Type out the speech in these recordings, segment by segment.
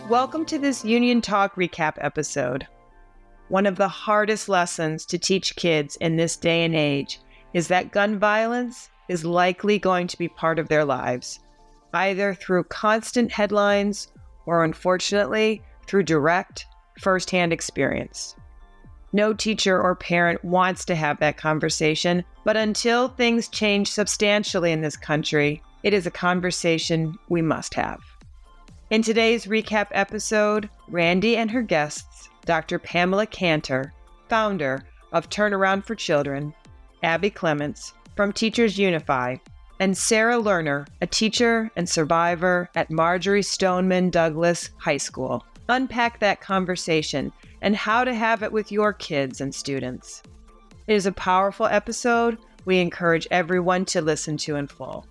Welcome to this Union Talk recap episode. One of the hardest lessons to teach kids in this day and age is that gun violence is likely going to be part of their lives, either through constant headlines or, unfortunately, through direct, firsthand experience. No teacher or parent wants to have that conversation, but until things change substantially in this country, it is a conversation we must have. In today's recap episode, Randi and her guests, Dr. Pamela Cantor, founder of Turnaround for Children, Abbey Clements from Teachers Unify, and Sarah Lerner, a teacher and survivor at Marjory Stoneman Douglas High School, unpack that conversation and how to have it with your kids and students. It is a powerful episode we encourage everyone to listen to in full.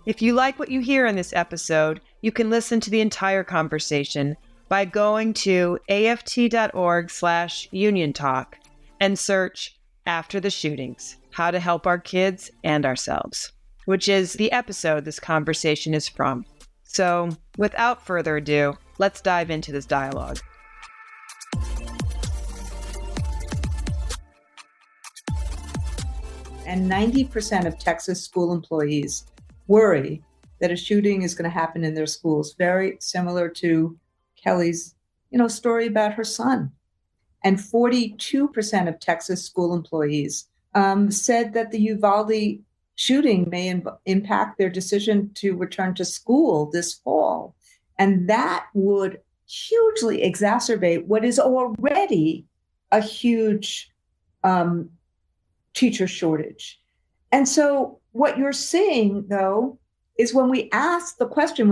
If you like what you hear in this episode, you can listen to the entire conversation by going to aft.org/Union Talk and search After the Shootings, How to Help Our Kids and Ourselves, which is the episode this conversation is from. So, without further ado, let's dive into this dialogue. And 90% of Texas school employees worry that a shooting is going to happen in their schools, very similar to Kelly's, story about her son. And 42% of Texas school employees said that the Uvalde shooting may impact their decision to return to school this fall. And that would hugely exacerbate what is already a huge teacher shortage. And so what you're seeing, though, is when they ask the question,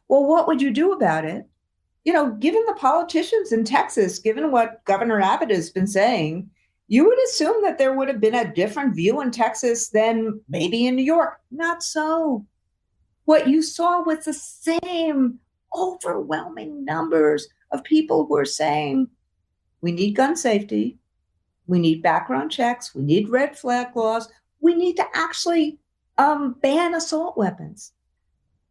well, what would you do about it? Given the politicians in Texas, given what Governor Abbott has been saying, you would assume that there would have been a different view in Texas than maybe in New York. Not so. What you saw was the same overwhelming numbers of people who are saying, we need gun safety, we need background checks, we need red flag laws, we need to actually ban assault weapons.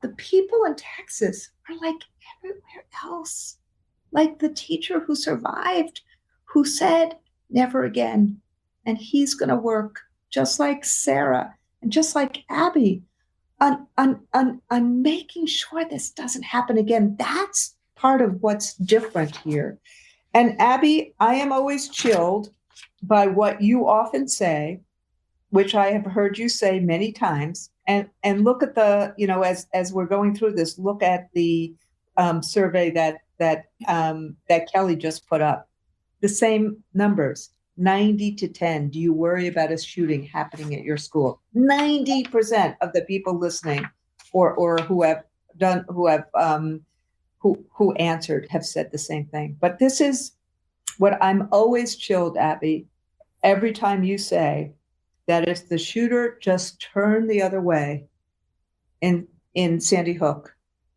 The people in Texas are like everywhere else, like the teacher who survived, who said, never again. And he's going to work just like Sarah and just like Abbey on making sure this doesn't happen again. That's part of what's different here. And Abbey, I am always chilled by what you often say, which I have heard you say many times, and look at the, as we're going through this, look at the survey that Kelly just put up. The same numbers, 90-10. Do you worry about a shooting happening at your school? 90% of the people listening, or who answered, have said the same thing. But this is what I'm always chilled, Abbey, every time you say that if the shooter just turned the other way in Sandy Hook,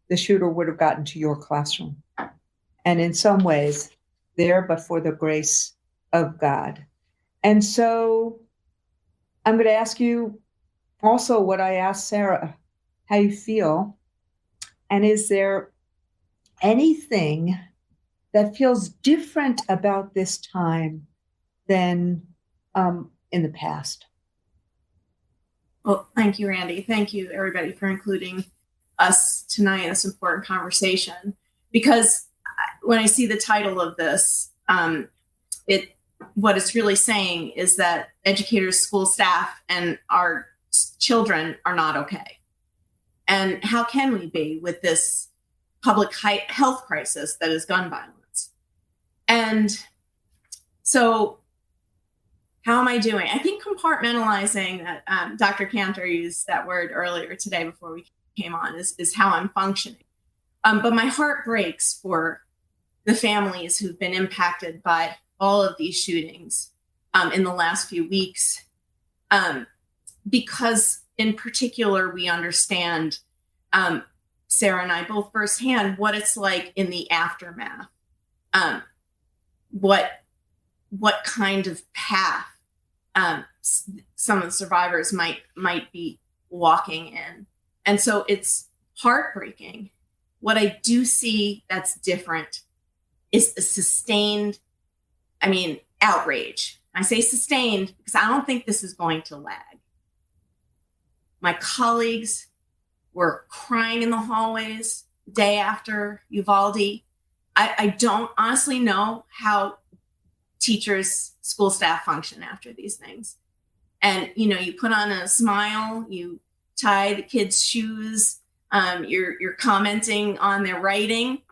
the shooter would have gotten to your classroom. And in some ways, there but for the grace of God. And so I'm going to ask you also what I asked Sarah, how you feel. And is there anything that feels different about this time than in the past? Well, thank you, Randi. Thank you, everybody, for including us tonight in this important conversation. Because when I see the title of this, what it's really saying is that educators, school staff, and our children are not okay. And how can we be with this public health crisis that is gun violence? And so how am I doing? I think compartmentalizing, that Dr. Cantor used that word earlier today before we came on, is how I'm functioning. But my heart breaks for the families who've been impacted by all of these shootings in the last few weeks, because in particular, we understand, Sarah and I both firsthand, what it's like in the aftermath, what kind of path some of the survivors might be walking in. And so it's heartbreaking what I do see that's different is a sustained, outrage. I say sustained because I don't think this is going to lag. My colleagues were crying in the hallways the day after Uvalde. I don't honestly know how teachers, school staff function after these things. And, you put on a smile, you tie the kids' shoes, you're commenting on their writing,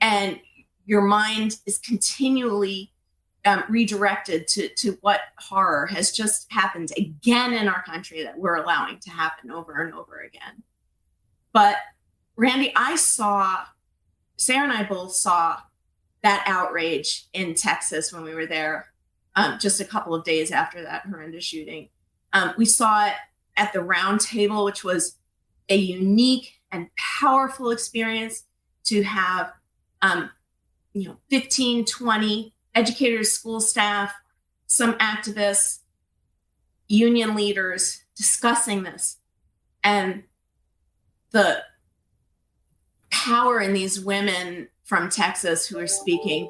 and your mind is continually redirected to what horror has just happened again in our country that we're allowing to happen over and over again. But Randi, Sarah and I both saw that outrage in Texas when we were there just a couple of days after that horrendous shooting. We saw it at the round table, which was a unique and powerful experience to have 15, 20 educators, school staff, some activists, union leaders discussing this. And the power in these women from Texas who are speaking,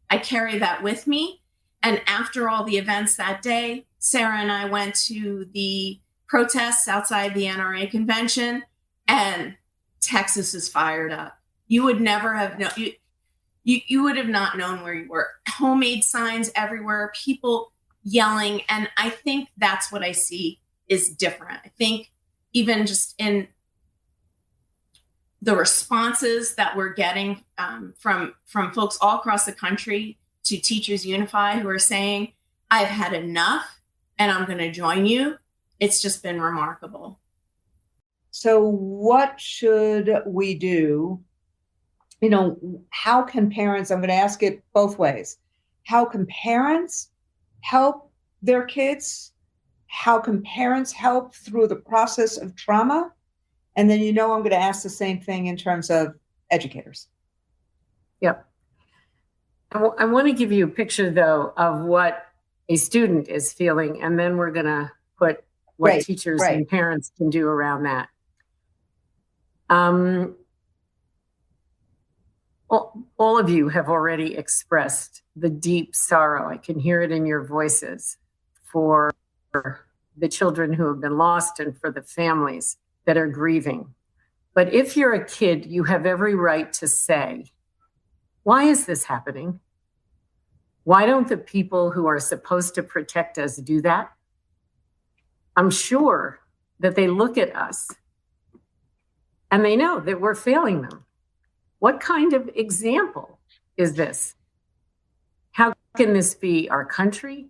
I carry that with me. And after all the events that day, Sarah and I went to the protests outside the NRA convention, and Texas is fired up. You would never have known. You would have not known where you were. Homemade signs everywhere, people yelling. And I think that's what I see is different. I think even just in the responses that we're getting from folks all across the country to Teachers Unify who are saying, I've had enough and I'm going to join you. It's just been remarkable. So what should we do? How can parents, I'm going to ask it both ways. How can parents help their kids? How can parents help through the process of trauma? And then, I'm going to ask the same thing in terms of educators. Yep. I want to give you a picture, though, of what a student is feeling, and then we're going to put what teachers and parents can do around that. All of you have already expressed the deep sorrow. I can hear it in your voices for the children who have been lost and for the families that are grieving. But if you're a kid, you have every right to say, why is this happening? Why don't the people who are supposed to protect us do that? I'm sure that they look at us and they know that we're failing them. What kind of example is this? How can this be our country?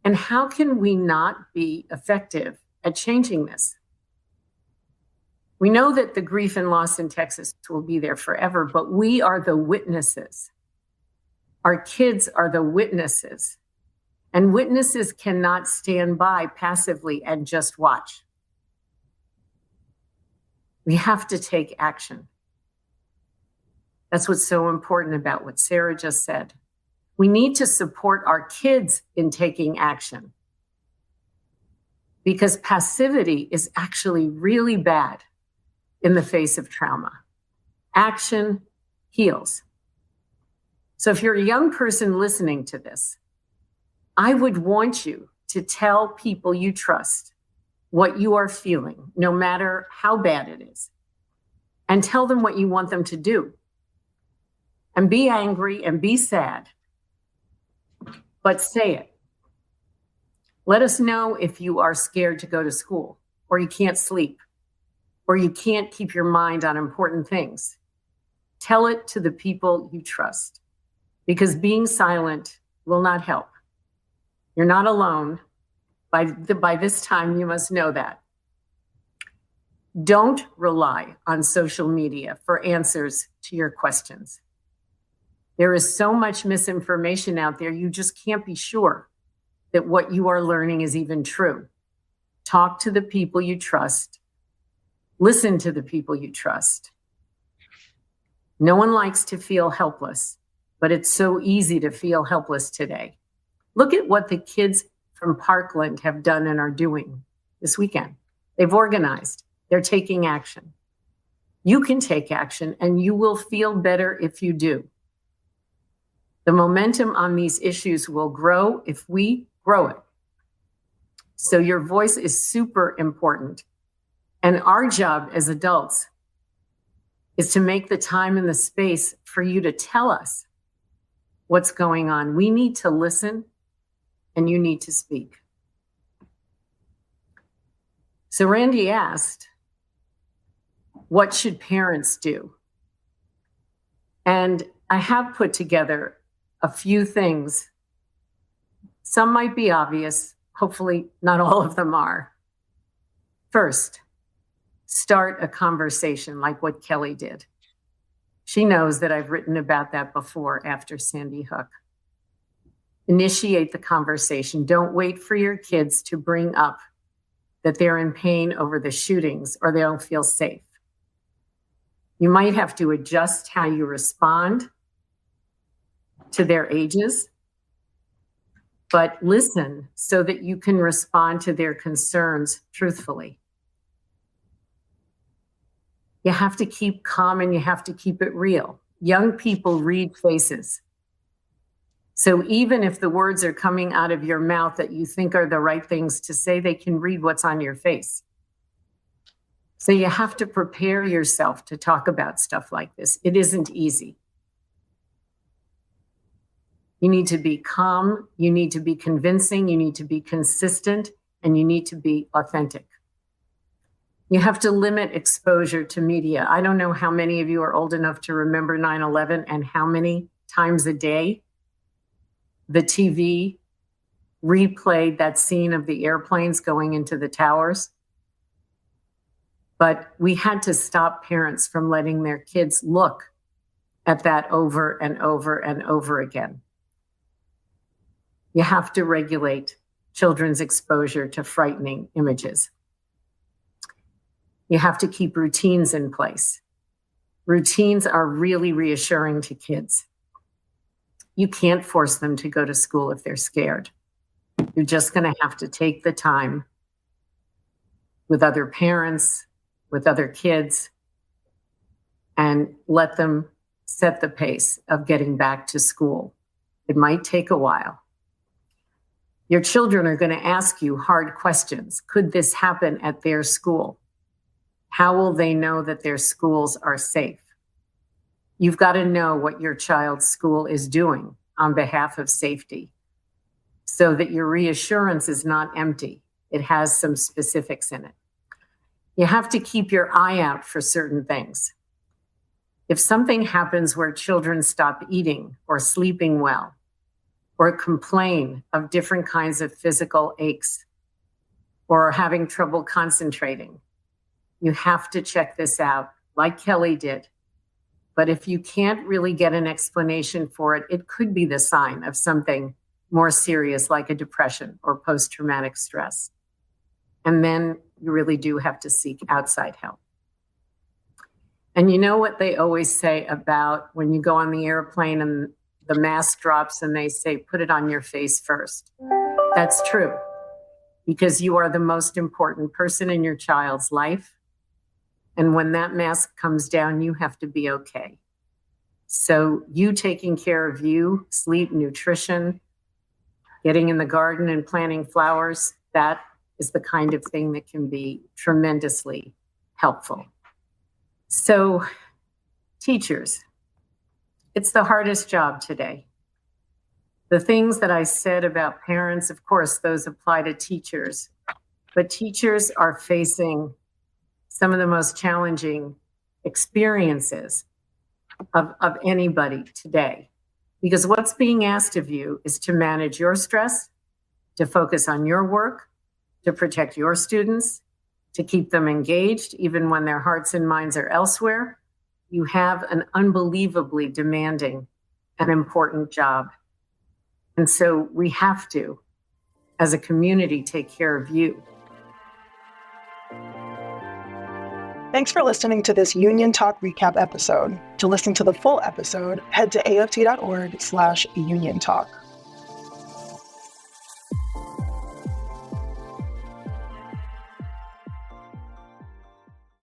And how can we not be effective at changing this? We know that the grief and loss in Texas will be there forever, but we are the witnesses. Our kids are the witnesses. And witnesses cannot stand by passively and just watch. We have to take action. That's what's so important about what Sarah just said. We need to support our kids in taking action, because passivity is actually really bad in the face of trauma. Action heals. So if you're a young person listening to this, I would want you to tell people you trust what you are feeling, no matter how bad it is, and tell them what you want them to do. And be angry and be sad, but say it. Let us know if you are scared to go to school, or you can't sleep, or you can't keep your mind on important things. Tell it to the people you trust, because being silent will not help. You're not alone. By this time, you must know that. Don't rely on social media for answers to your questions. There is so much misinformation out there, you just can't be sure that what you are learning is even true. Talk to the people you trust. Listen to the people you trust. No one likes to feel helpless, but it's so easy to feel helpless today. Look at what the kids from Parkland have done and are doing this weekend. They've organized. They're taking action. You can take action, and you will feel better if you do. The momentum on these issues will grow if we grow it. So your voice is super important. And our job as adults is to make the time and the space for you to tell us what's going on. We need to listen, and you need to speak. So Randi asked, what should parents do? And I have put together a few things. Some might be obvious. Hopefully not all of them are. First, start a conversation like what Kelly did. She knows that I've written about that before after Sandy Hook. Initiate the conversation. Don't wait for your kids to bring up that they're in pain over the shootings or they don't feel safe. You might have to adjust how you respond to their ages, but listen so that you can respond to their concerns truthfully. You have to keep calm and you have to keep it real. Young people read faces. So even if the words are coming out of your mouth that you think are the right things to say, they can read what's on your face. So you have to prepare yourself to talk about stuff like this. It isn't easy. You need to be calm, you need to be convincing, you need to be consistent, and you need to be authentic. You have to limit exposure to media. I don't know how many of you are old enough to remember 9/11 and how many times a day the TV replayed that scene of the airplanes going into the towers. But we had to stop parents from letting their kids look at that over and over and over again. You have to regulate children's exposure to frightening images. You have to keep routines in place. Routines are really reassuring to kids. You can't force them to go to school if they're scared. You're just going to have to take the time with other parents, with other kids, and let them set the pace of getting back to school. It might take a while. Your children are going to ask you hard questions. Could this happen at their school? How will they know that their schools are safe? You've got to know what your child's school is doing on behalf of safety so that your reassurance is not empty. It has some specifics in it. You have to keep your eye out for certain things. If something happens where children stop eating or sleeping well, or complain of different kinds of physical aches, or are having trouble concentrating, you have to check this out, like Kelly did. But if you can't really get an explanation for it, it could be the sign of something more serious like a depression or post-traumatic stress. And then you really do have to seek outside help. And you know what they always say about when you go on the airplane and the mask drops and they say, put it on your face first. That's true, because you are the most important person in your child's life. And when that mask comes down, you have to be okay. So you taking care of you, sleep, nutrition, getting in the garden and planting flowers, that is the kind of thing that can be tremendously helpful. So teachers, it's the hardest job today. The things that I said about parents, of course, those apply to teachers, but teachers are facing some of the most challenging experiences of anybody today. Because what's being asked of you is to manage your stress, to focus on your work, to protect your students, to keep them engaged, even when their hearts and minds are elsewhere. You have an unbelievably demanding and important job. And so we have to, as a community, take care of you. Thanks for listening to this Union Talk recap episode. To listen to the full episode, head to aft.org/Union Talk.